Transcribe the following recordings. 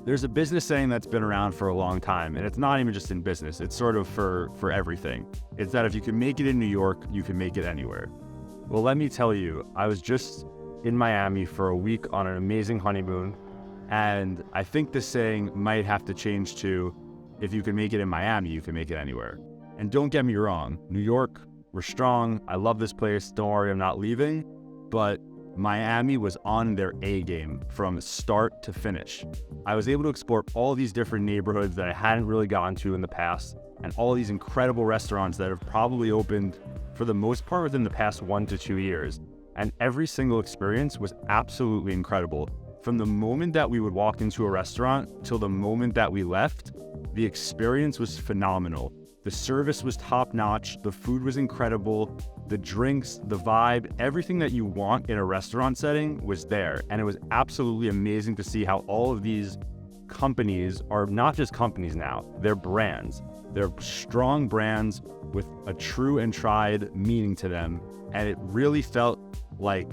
There's a business saying that's been around for a long time, and it's not even just in business, it's sort of for everything. It's that if you can make it in New York, you can make it anywhere. Well, let me tell you, I was just in Miami for a week on an amazing honeymoon, and I think this saying might have to change to, if you can make it in Miami, you can make it anywhere. And don't get me wrong, New York, we're strong, I love this place, don't worry, I'm not leaving, but Miami was on their A game from start to finish. I was able to explore all these different neighborhoods that I hadn't really gotten to in the past, and all these incredible restaurants that have probably opened for the most part within the past 1 to 2 years. And every single experience was absolutely incredible. From the moment that we would walk into a restaurant till the moment that we left, the experience was phenomenal. The service was top-notch, the food was incredible, the drinks, the vibe, everything that you want in a restaurant setting was there. And it was absolutely amazing to see how all of these companies are not just companies now, they're brands. They're strong brands with a true and tried meaning to them. And it really felt like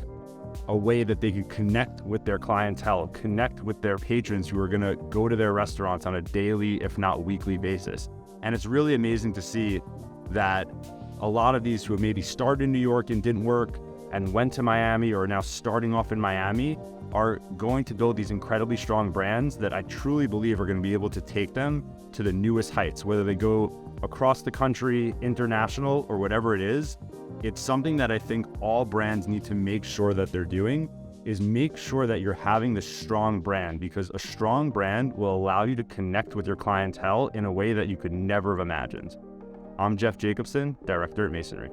a way that they could connect with their clientele, connect with their patrons who are gonna go to their restaurants on a daily, if not weekly basis. And it's really amazing to see that a lot of these who have maybe started in New York and didn't work and went to Miami or are now starting off in Miami are going to build these incredibly strong brands that I truly believe are going to be able to take them to the newest heights, whether they go across the country, international, or whatever it is. It's something that I think all brands need to make sure that they're doing, is make sure that you're having this strong brand, because a strong brand will allow you to connect with your clientele in a way that you could never have imagined. I'm Jeff Jacobson, Director at Masonry.